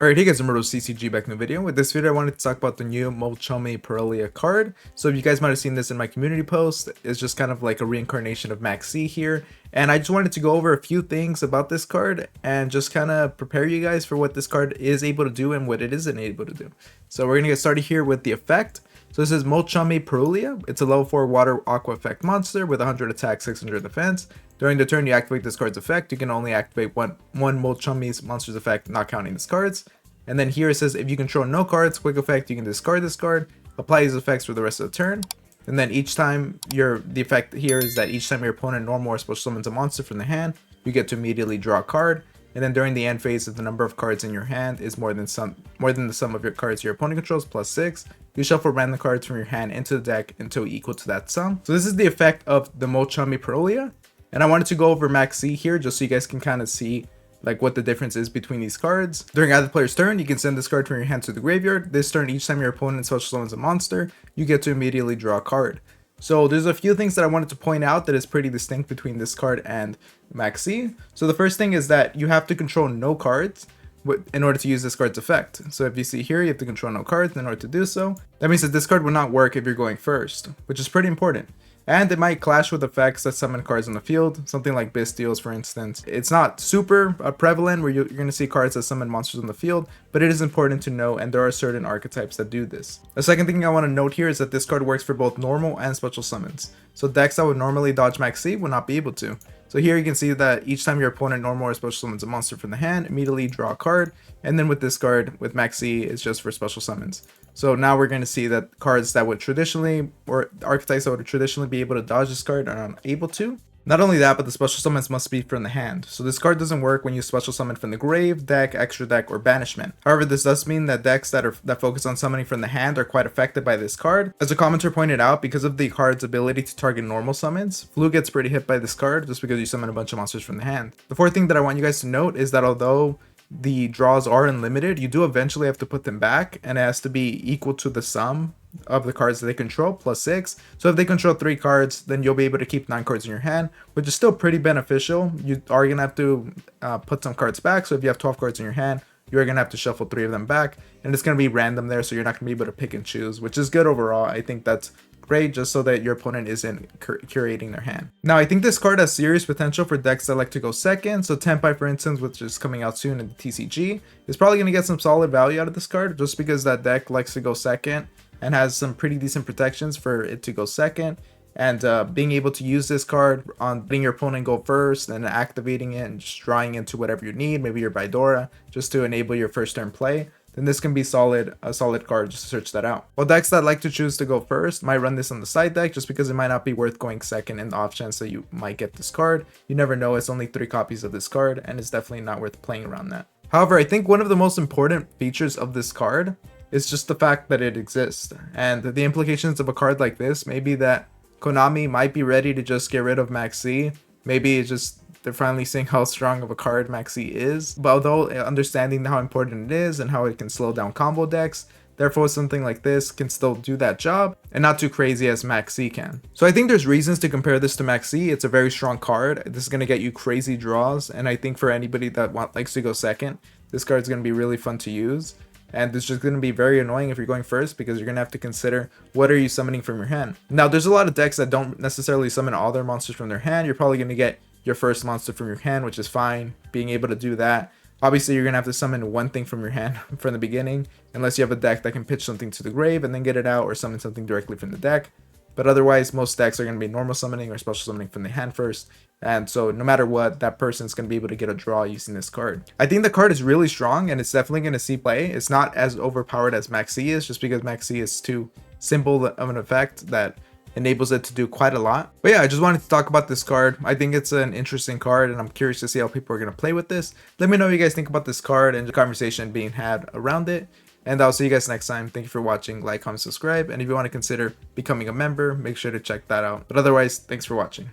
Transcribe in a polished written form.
Alright, hey guys, I'm CCG back in the video. With this video, I wanted to talk about the new Molchome card. So you guys might have seen this in my community post. It's just kind of like a reincarnation of Maxx here. And I just wanted to go over a few things about this card and just kind of prepare you guys for what this card is able to do and what it isn't able to do. So we're going to get started here with the effect. So this is Molchome. It's a level 4 water aqua effect monster with 100 attack, 600 defense. During the turn you activate this card's effect, you can only activate one Molchome's monster's effect, not counting this card's. And then here it says if you control no cards, quick effect, you can discard this card, apply these effects for the rest of the turn. And then each time the effect here is that each time your opponent normal or special summons a monster from the hand, you get to immediately draw a card. And then during the end phase, if the number of cards in your hand is more than the sum of your cards your opponent controls plus 6, you shuffle random cards from your hand into the deck until equal to that sum. So this is the effect of the Molchome. And I wanted to go over Maxx here just so you guys can kind of see like what the difference is between these cards. During either player's turn, you can send this card from your hand to the graveyard. This turn, each time your opponent special summons a monster, you get to immediately draw a card. So there's a few things that I wanted to point out that is pretty distinct between this card and Maxx. So the first thing is that you have to control no cards in order to use this card's effect. So if you see here, you have to control no cards in order to do so. That means that this card will not work if you're going first, which is pretty important. And it might clash with effects that summon cards on the field, something like Duels for instance. It's not super prevalent where you're going to see cards that summon monsters on the field, but it is important to know, and there are certain archetypes that do this. The second thing I want to note here is that this card works for both normal and special summons. So decks that would normally dodge Maxx will not be able to. So here you can see that each time your opponent normal or special summons a monster from the hand, immediately draw a card. And then with this card, with Maxx, it's just for special summons. So now we're going to see that cards that would traditionally, or archetypes that would traditionally be able to dodge this card are unable to. Not only that, but the special summons must be from the hand. So this card doesn't work when you special summon from the grave, deck, extra deck, or banishment. However, this does mean that decks that focus on summoning from the hand are quite affected by this card. As a commenter pointed out, because of the card's ability to target normal summons, Flu gets pretty hit by this card just because you summon a bunch of monsters from the hand. The fourth thing that I want you guys to note is that although the draws are unlimited, you do eventually have to put them back, and it has to be equal to the sum of the cards that they control plus 6. So if they control 3 cards, then you'll be able to keep 9 cards in your hand, which is still pretty beneficial. You are going to have to put some cards back. So if you have 12 cards in your hand, you're going to have to shuffle 3 of them back, and it's going to be random there, so you're not going to be able to pick and choose, which is good overall. I think that's great, just so that your opponent isn't curating their hand. Now, I think this card has serious potential for decks that like to go second. So Tenpai, for instance, which is coming out soon in the TCG, is probably going to get some solid value out of this card, just because that deck likes to go second and has some pretty decent protections for it to go second. And being able to use this card on letting your opponent go first and activating it and just drawing into whatever you need, maybe your Bidora, just to enable your first turn play, then this can be a solid card. Just to search that out. While decks that like to choose to go first might run this on the side deck just because it might not be worth going second in the off chance that you might get this card. You never know, it's only 3 copies of this card, and it's definitely not worth playing around that. However, I think one of the most important features of this card is just the fact that it exists, and the implications of a card like this may be that Konami might be ready to just get rid of Maxx. Maybe it's just they're finally seeing how strong of a card Maxx is. But although understanding how important it is and how it can slow down combo decks, therefore something like this can still do that job and not too crazy as Maxx can. So I think there's reasons to compare this to Maxx. It's a very strong card. This is going to get you crazy draws, and I think for anybody that likes to go second, this card is going to be really fun to use. And it's just going to be very annoying if you're going first, because you're going to have to consider what are you summoning from your hand. Now, there's a lot of decks that don't necessarily summon all their monsters from their hand. You're probably going to get your first monster from your hand, which is fine. Being able to do that. Obviously, you're going to have to summon one thing from your hand from the beginning, unless you have a deck that can pitch something to the grave and then get it out, or summon something directly from the deck. But otherwise, most decks are going to be normal summoning or special summoning from the hand first. And so no matter what, that person's going to be able to get a draw using this card. I think the card is really strong, and it's definitely going to see play. It's not as overpowered as Maxx is, just because Maxx is too simple of an effect that enables it to do quite a lot. But yeah, I just wanted to talk about this card. I think it's an interesting card, and I'm curious to see how people are going to play with this. Let me know what you guys think about this card and the conversation being had around it. And I'll see you guys next time. Thank you for watching. Like, comment, subscribe. And if you want to consider becoming a member, make sure to check that out. But otherwise, thanks for watching.